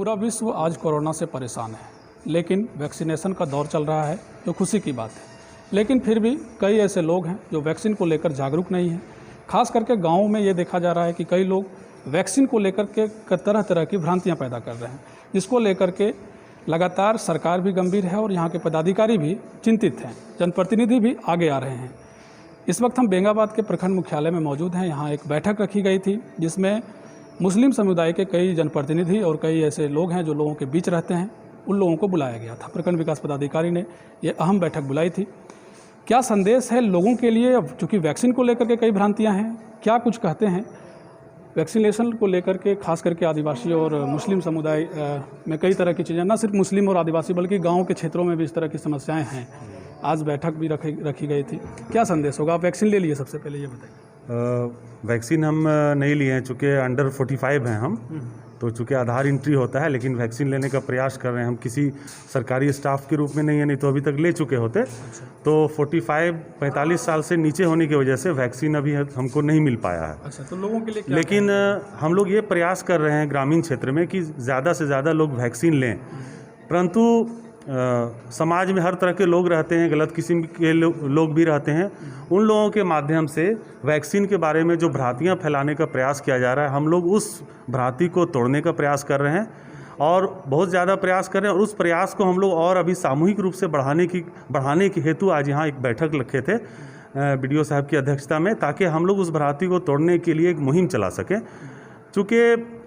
पूरा विश्व आज कोरोना से परेशान है, लेकिन वैक्सीनेशन का दौर चल रहा है जो खुशी की बात है। लेकिन फिर भी कई ऐसे लोग हैं जो वैक्सीन को लेकर जागरूक नहीं हैं। खास करके गाँव में ये देखा जा रहा है कि कई लोग वैक्सीन को लेकर के तरह तरह की भ्रांतियाँ पैदा कर रहे हैं, जिसको लेकर के लगातार सरकार भी गंभीर है और यहाँ के पदाधिकारी भी चिंतित हैं, जनप्रतिनिधि भी आगे आ रहे हैं। इस वक्त हम बेंगाबाद के प्रखंड मुख्यालय में मौजूद हैं। यहाँ एक बैठक रखी गई थी जिसमें मुस्लिम समुदाय के कई जनप्रतिनिधि और कई ऐसे लोग हैं जो लोगों के बीच रहते हैं, उन लोगों को बुलाया गया था। प्रखंड विकास पदाधिकारी ने ये अहम बैठक बुलाई थी। क्या संदेश है लोगों के लिए? अब चूँकि वैक्सीन को लेकर के कई भ्रांतियाँ हैं, क्या कुछ कहते हैं वैक्सीनेशन को लेकर के? खास करके आदिवासी और मुस्लिम समुदाय में कई तरह की चीज़ें, न सिर्फ मुस्लिम और आदिवासी बल्कि गाँव के क्षेत्रों में भी इस तरह की समस्याएँ हैं। आज बैठक भी रखी गई थी, क्या संदेश होगा? आप वैक्सीन ले लिए, सबसे पहले ये बताइए। वैक्सीन हम नहीं लिए हैं, चूँकि अंडर 45 हैं हम, तो चूँकि आधार एंट्री होता है, लेकिन वैक्सीन लेने का प्रयास कर रहे हैं। हम किसी सरकारी स्टाफ के रूप में नहीं है, नहीं तो अभी तक ले चुके होते। तो 45 साल से नीचे होने की वजह से वैक्सीन अभी हमको नहीं मिल पाया है। अच्छा, तो लोगों के लिए क्या? लेकिन हम लोग ये प्रयास कर रहे हैं ग्रामीण क्षेत्र में कि ज़्यादा से ज़्यादा लोग वैक्सीन लें, परंतु समाज में हर तरह के लोग रहते हैं, गलत किस्म के लोग भी रहते हैं। उन लोगों के माध्यम से वैक्सीन के बारे में जो भ्रांतियां फैलाने का प्रयास किया जा रहा है, हम लोग उस भ्रांति को तोड़ने का प्रयास कर रहे हैं और बहुत ज़्यादा प्रयास कर रहे हैं। और उस प्रयास को हम लोग और अभी सामूहिक रूप से बढ़ाने की हेतु आज यहाँ एक बैठक रखे थे BDO साहब की अध्यक्षता में, ताकि हम लोग उस भ्रांति को तोड़ने के लिए एक मुहिम चला सकें। चूँकि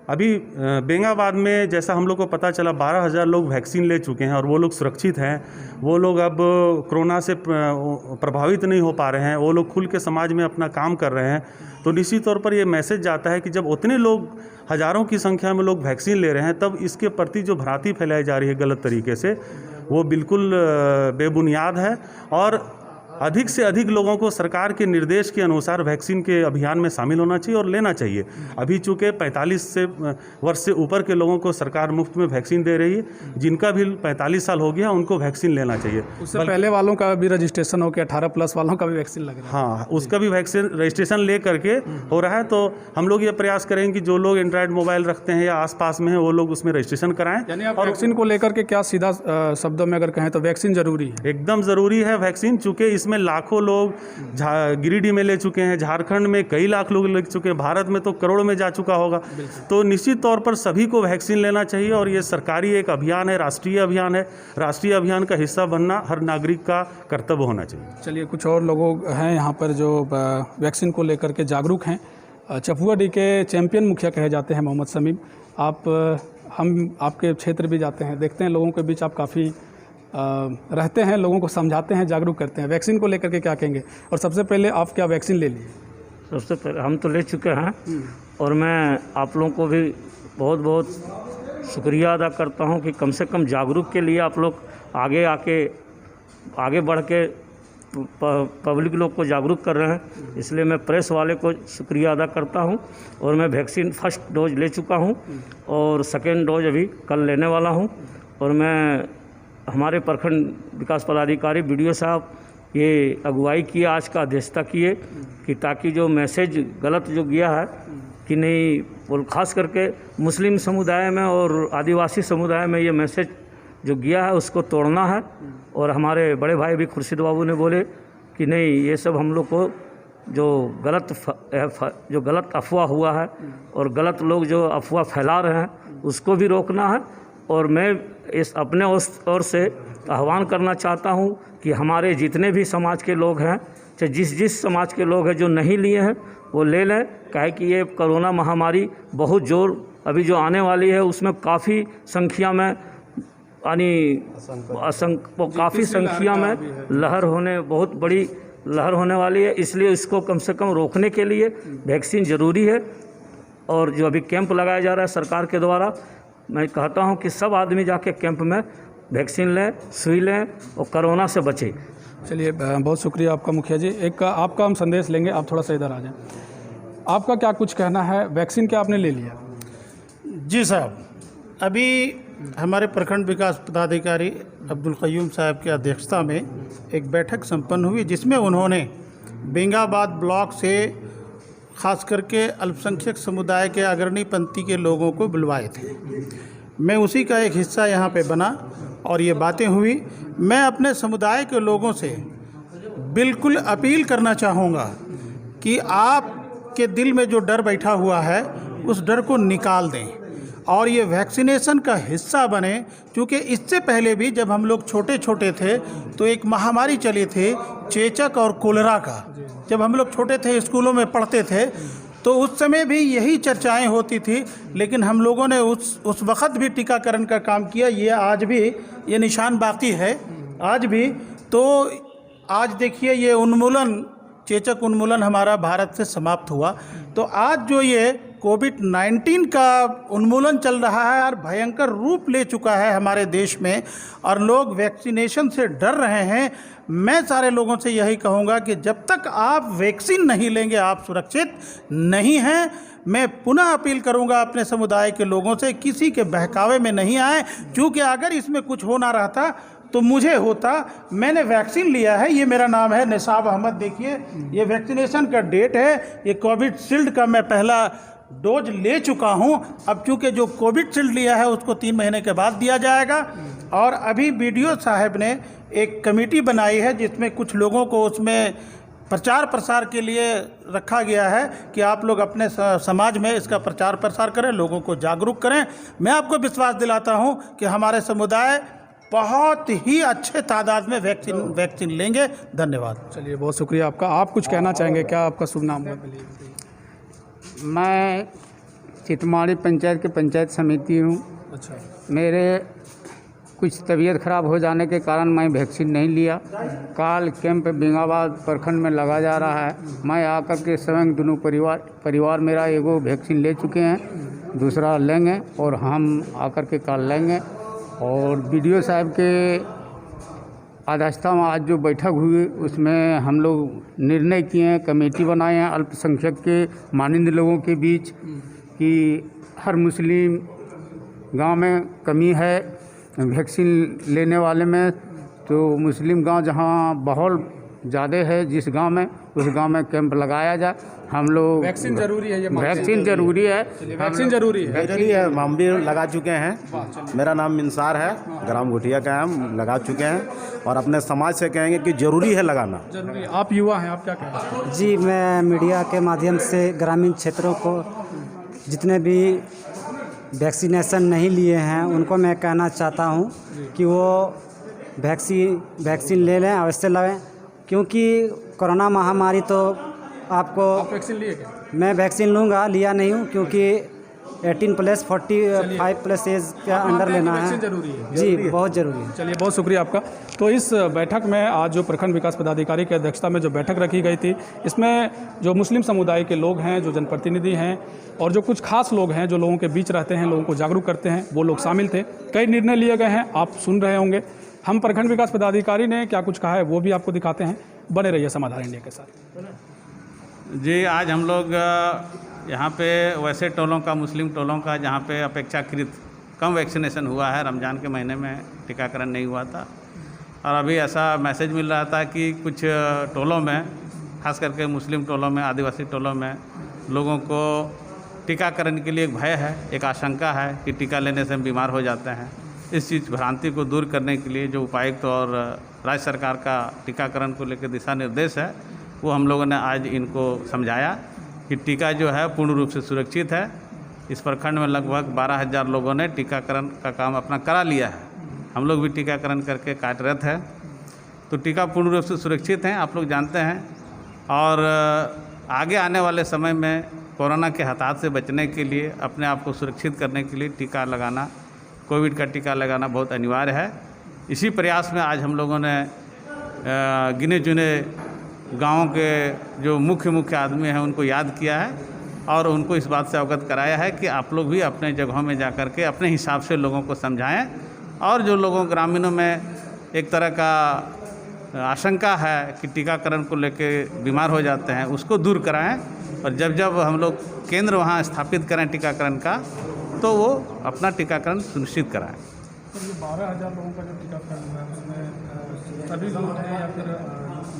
अभी बेंगाबाद में जैसा हम लोग को पता चला 12,000 लोग वैक्सीन ले चुके हैं और वो लोग सुरक्षित हैं। वो लोग अब कोरोना से प्रभावित नहीं हो पा रहे हैं, वो लोग खुल के समाज में अपना काम कर रहे हैं। तो निश्चित तौर पर ये मैसेज जाता है कि जब उतने लोग, हज़ारों की संख्या में लोग वैक्सीन ले रहे हैं, तब इसके प्रति जो भ्रांति फैलाई जा रही है गलत तरीके से, वो बिल्कुल बेबुनियाद है। और अधिक से अधिक लोगों को सरकार के निर्देश के अनुसार वैक्सीन के अभियान में शामिल होना चाहिए और लेना चाहिए। अभी चूँकि 45 वर्ष से ऊपर के लोगों को सरकार मुफ्त में वैक्सीन दे रही है। जिनका भी 45 साल हो गया उनको वैक्सीन लेना चाहिए। उससे पहले वालों का भी रजिस्ट्रेशन हो के 18+ वालों का भी वैक्सीन लग रहा है। हाँ, उसका भी वैक्सीन रजिस्ट्रेशन ले करके हो रहा है। तो हम लोग ये प्रयास करेंगे कि जो लोग एंड्रॉयड मोबाइल रखते हैं या आसपास में हैं, वो लोग उसमें रजिस्ट्रेशन कराएं। यानी आप वैक्सीन को लेकर के क्या सीधा शब्दों में अगर कहें तो वैक्सीन जरूरी है? एकदम ज़रूरी है वैक्सीन, चूँकि इसमें लाखों लोग गिरिडीह में ले चुके हैं, झारखंड में कई लाख लोग ले चुके हैं, भारत में तो करोड़ में जा चुका होगा। तो निश्चित तौर पर सभी को वैक्सीन लेना चाहिए और ये सरकारी एक अभियान है, राष्ट्रीय अभियान है। राष्ट्रीय अभियान का हिस्सा बनना हर नागरिक का कर्तव्य होना चाहिए। चलिए, कुछ और लोग हैं यहाँ पर जो वैक्सीन को लेकर के जागरूक हैं। चपुआडीह के चैंपियन मुखिया कहे जाते हैं मोहम्मद शमीम। हम आपके क्षेत्र भी जाते हैं, देखते हैं लोगों के बीच आप काफ़ी रहते हैं, लोगों को समझाते हैं, जागरूक करते हैं। वैक्सीन को लेकर के क्या कहेंगे? और सबसे पहले आप क्या वैक्सीन ले लिए? सबसे पहले हम तो ले चुके हैं और मैं आप लोगों को भी बहुत बहुत शुक्रिया अदा करता हूं कि कम से कम जागरूक के लिए आप लोग आगे बढ़ के पब्लिक लोग को जागरूक कर रहे हैं। इसलिए मैं प्रेस वाले को शुक्रिया अदा करता हूं। और मैं वैक्सीन फर्स्ट डोज ले चुका हूं और सेकेंड डोज अभी कल लेने वाला हूं। और मैं हमारे प्रखंड विकास पदाधिकारी BDO साहब ये अगुवाई किए, आज का अध्यक्षता किए कि ताकि जो मैसेज गलत जो गया है कि नहीं, वो खास करके मुस्लिम समुदाय में और आदिवासी समुदाय में ये मैसेज जो गया है उसको तोड़ना है। और हमारे बड़े भाई भी खुर्शीद बाबू ने बोले कि नहीं, ये सब हम लोग को जो गलत अफवाह हुआ है और गलत लोग जो अफवाह फैला रहे हैं उसको भी रोकना है। और मैं इस अपने ओर से आह्वान करना चाहता हूं कि हमारे जितने भी समाज के लोग हैं, चाहे जिस समाज के लोग हैं जो नहीं लिए हैं वो ले लें। काहे कि ये कोरोना महामारी बहुत जोर अभी जो आने वाली है उसमें काफ़ी संख्या में काफ़ी संख्या में बहुत बड़ी लहर होने वाली है। इसलिए इसको कम से कम रोकने के लिए वैक्सीन ज़रूरी है। और जो अभी कैंप लगाया जा रहा है सरकार के द्वारा, मैं कहता हूं कि सब आदमी जाके कैंप में वैक्सीन लें, सुई लें और कोरोना से बचें। चलिए, बहुत शुक्रिया आपका मुखिया जी। एक आपका हम संदेश लेंगे, आप थोड़ा सा इधर आ जाएं। आपका क्या कुछ कहना है? वैक्सीन क्या आपने ले लिया? जी साहब, अभी हमारे प्रखंड विकास पदाधिकारी अब्दुल क़य्यूम साहब की अध्यक्षता में एक बैठक संपन्न हुई, जिसमें उन्होंने बेंगाबाद ब्लॉक से खास करके अल्पसंख्यक समुदाय के अग्रणी पंक्ति के लोगों को बुलवाए थे। मैं उसी का एक हिस्सा यहाँ पे बना और ये बातें हुई। मैं अपने समुदाय के लोगों से बिल्कुल अपील करना चाहूँगा कि आपके दिल में जो डर बैठा हुआ है उस डर को निकाल दें और ये वैक्सीनेशन का हिस्सा बने, क्योंकि इससे पहले भी जब हम लोग छोटे छोटे थे तो एक महामारी चली थी चेचक और कोलेरा का। जब हम लोग छोटे थे, स्कूलों में पढ़ते थे, तो उस समय भी यही चर्चाएं होती थी, लेकिन हम लोगों ने उस वक़्त भी टीकाकरण का काम किया। ये आज भी ये निशान बाकी है आज भी। तो आज देखिए ये उन्मूलन, चेचक उन्मूलन हमारा भारत से समाप्त हुआ। तो आज जो ये कोविड-19 का उन्मूलन चल रहा है और भयंकर रूप ले चुका है हमारे देश में और लोग वैक्सीनेशन से डर रहे हैं, मैं सारे लोगों से यही कहूँगा कि जब तक आप वैक्सीन नहीं लेंगे आप सुरक्षित नहीं हैं। मैं पुनः अपील करूंगा अपने समुदाय के लोगों से, किसी के बहकावे में नहीं आए, क्योंकि अगर इसमें कुछ हो ना रहता तो मुझे होता। मैंने वैक्सीन लिया है, ये मेरा नाम है निसाब अहमद, देखिए ये वैक्सीनेशन का डेट है, ये कोविशील्ड का मैं पहला डोज ले चुका हूं। अब चूँकि जो कोविशील्ड लिया है उसको 3 महीने के बाद दिया जाएगा। और अभी बीडीओ साहब ने एक कमेटी बनाई है जिसमें कुछ लोगों को उसमें प्रचार प्रसार के लिए रखा गया है कि आप लोग अपने समाज में इसका प्रचार प्रसार करें, लोगों को जागरूक करें। मैं आपको विश्वास दिलाता हूं कि हमारे समुदाय बहुत ही अच्छे तादाद में वैक्सीन लेंगे। धन्यवाद। चलिए, बहुत शुक्रिया आपका। आप कुछ कहना चाहेंगे क्या? आपका शुभ नाम है? मैं चितमाड़ी पंचायत के पंचायत समिति हूँ। अच्छा। मेरे कुछ तबीयत ख़राब हो जाने के कारण मैं वैक्सीन नहीं लिया। काल कैंप बिंगाबाद प्रखंड में लगा जा रहा है। मैं आकर के स्वयं दोनों परिवार मेरा एगो वैक्सीन ले चुके हैं, दूसरा लेंगे और हम आकर के काल लेंगे। और बीडीओ साहब के अध्यक्षता में आज जो बैठक हुई उसमें हम लोग निर्णय किए हैं, कमेटी बनाए हैं अल्पसंख्यक के मानंद लोगों के बीच कि हर मुस्लिम गांव में कमी है वैक्सीन लेने वाले में। तो मुस्लिम गांव जहां माहौल ज़्यादा है, जिस गांव में उस गांव में कैंप लगाया जाए। हम लोग वैक्सीन जरूरी है, ये वैक्सीन जरूरी है, वैक्सीन जरूरी है। हम भी लगा चुके हैं। मेरा नाम मिनसार है, ग्राम घुटिया का है, हम लगा चुके हैं और अपने समाज से कहेंगे कि ज़रूरी है लगाना। जरूरी है। आप युवा हैं, आप क्या कहें? जी, मैं मीडिया के माध्यम से ग्रामीण क्षेत्रों को जितने भी वैक्सीनेशन नहीं लिए हैं उनको मैं कहना चाहता हूं कि वो वैक्सीन ले लें, अवश्य लें, क्योंकि कोरोना महामारी तो आप वैक्सीन लिए क्या? मैं वैक्सीन लूँगा, लिया नहीं हूँ, क्योंकि 18+ 45+ एज के अंडर लेना है। जरूरी है जी, बहुत ज़रूरी है। चलिए, बहुत शुक्रिया आपका। तो इस बैठक में आज जो प्रखंड विकास पदाधिकारी की अध्यक्षता में जो बैठक रखी गई थी, इसमें जो मुस्लिम समुदाय के लोग हैं, जो जनप्रतिनिधि हैं और जो कुछ खास लोग हैं जो लोगों के बीच रहते हैं, लोगों को जागरूक करते हैं, वो लोग शामिल थे। कई निर्णय लिए गए हैं, आप सुन रहे होंगे। हम प्रखंड विकास पदाधिकारी ने क्या कुछ कहा है वो भी आपको दिखाते हैं। बने रहिए समाधान इंडिया के साथ। जी, आज हम लोग यहाँ पे वैसे टोलों का, मुस्लिम टोलों का, जहाँ पे अपेक्षाकृत कम वैक्सीनेशन हुआ है, रमज़ान के महीने में टीकाकरण नहीं हुआ था। और अभी ऐसा मैसेज मिल रहा था कि कुछ टोलों में, खास करके मुस्लिम टोलों में, आदिवासी टोलों में लोगों को टीकाकरण के लिए एक भय है, एक आशंका है कि टीका लेने से हम बीमार हो जाते हैं। इस चीज़ भ्रांति को दूर करने के लिए जो उपायुक्त और राज्य सरकार का टीकाकरण को लेकर दिशा निर्देश है, वो हम लोगों ने आज इनको समझाया कि टीका जो है पूर्ण रूप से सुरक्षित है। इस प्रखंड में लगभग 12,000 लोगों ने टीकाकरण का काम अपना करा लिया है। हम लोग भी टीकाकरण करके कार्यरत हैं। तो टीका पूर्ण रूप से सुरक्षित हैं, आप लोग जानते हैं। और आगे आने वाले समय में कोरोना के हताहत से बचने के लिए, अपने आप को सुरक्षित करने के लिए टीका लगाना, कोविड का टीका लगाना बहुत अनिवार्य है। इसी प्रयास में आज हम लोगों ने गिने चुने गाँव के जो मुख्य आदमी हैं उनको याद किया है और उनको इस बात से अवगत कराया है कि आप लोग भी अपने जगहों में जाकर के अपने हिसाब से लोगों को समझाएं। और जो लोगों ग्रामीणों में एक तरह का आशंका है कि टीकाकरण को लेके बीमार हो जाते हैं, उसको दूर कराएं। और जब हम लोग केंद्र वहाँ स्थापित करें टीकाकरण का, तो वो अपना टीकाकरण सुनिश्चित कराएं। तो ये 12,000 लोगों का जो टीकाकरण हुआ है उसमें सभी लोग हैं या फिर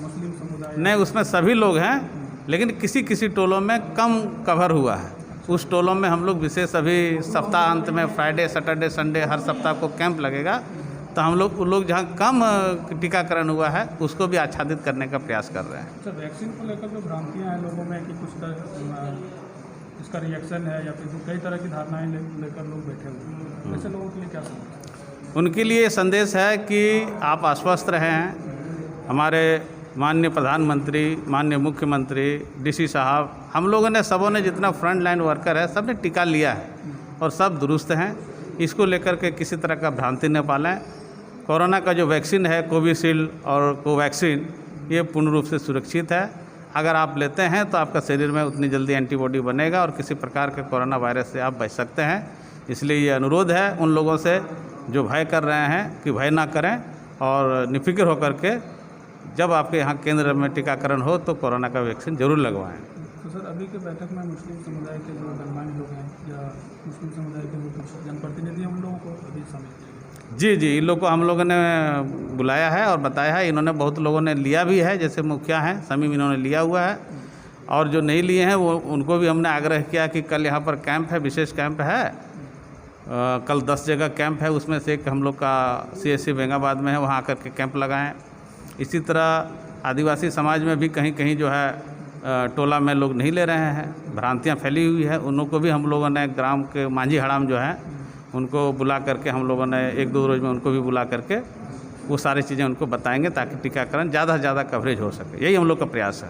मुस्लिम समुदाय? नहीं, उसमें सभी लोग हैं, लेकिन किसी टोलों में कम कवर हुआ है। उस टोलों में हम लोग विशेष अभी सप्ताह अंत में फ्राइडे सैटरडे संडे हर सप्ताह को कैंप लगेगा, तो हम लोग उन लोग जहाँ कम टीकाकरण हुआ है उसको भी आच्छादित करने का प्रयास कर रहे हैं। अच्छा, वैक्सीन को लेकर जो भ्रांतियाँ हैं लोगों में कि इसका रिएक्शन है या फिर कई तरह की धारणाएं लेकर लोग बैठे हुए हैं, ऐसे लोगों के लिए क्या संदेश? उनके लिए संदेश है कि आप आश्वस्त रहें। हमारे माननीय प्रधानमंत्री, माननीय मुख्यमंत्री, डीसी साहब, हम लोगों ने सबों ने जितना फ्रंट लाइन वर्कर है सब ने टीका लिया है और सब दुरुस्त हैं। इसको लेकर के किसी तरह का भ्रांति न पालें। कोरोना का जो वैक्सीन है कोविशील्ड और कोवैक्सीन, ये पूर्ण रूप से सुरक्षित है। अगर आप लेते हैं तो आपका शरीर में उतनी जल्दी एंटीबॉडी बनेगा और किसी प्रकार के कोरोना वायरस से आप बच सकते हैं। इसलिए ये अनुरोध है उन लोगों से जो भय कर रहे हैं कि भय ना करें और निफिक्र होकर के जब आपके यहाँ केंद्र में टीकाकरण हो तो कोरोना का वैक्सीन जरूर लगवाएं। तो सर, अभी के बैठक में मुस्लिम समुदाय के जो गणमान्य लोग हैं या मुस्लिम समुदाय के जो कुछ जनप्रतिनिधि हम लोगों को अभी शामिल? जी, इन लोग को हम लोगों ने बुलाया है और बताया है। इन्होंने बहुत लोगों ने लिया भी है, जैसे मुखिया हैं समीम, इन्होंने लिया हुआ है। और जो नहीं लिए हैं वो उनको भी हमने आग्रह किया कि कल यहाँ पर कैंप है, विशेष कैंप है। कल 10 जगह कैंप है, उसमें से एक हम लोग का CSC बेंगाबाद में है, वहाँ आकर के कैंप लगाएं। इसी तरह आदिवासी समाज में भी कहीं कहीं जो है टोला में लोग नहीं ले रहे हैं, भ्रांतियाँ फैली हुई है। उन लोग को भी हम लोगों ने ग्राम के मांझी हड़ाम जो है उनको बुला करके हम लोगों ने 1-2 रोज़ में उनको भी बुला करके वो सारी चीज़ें उनको बताएंगे ताकि टीकाकरण ज़्यादा से ज़्यादा कवरेज हो सके। यही हम लोग का प्रयास है।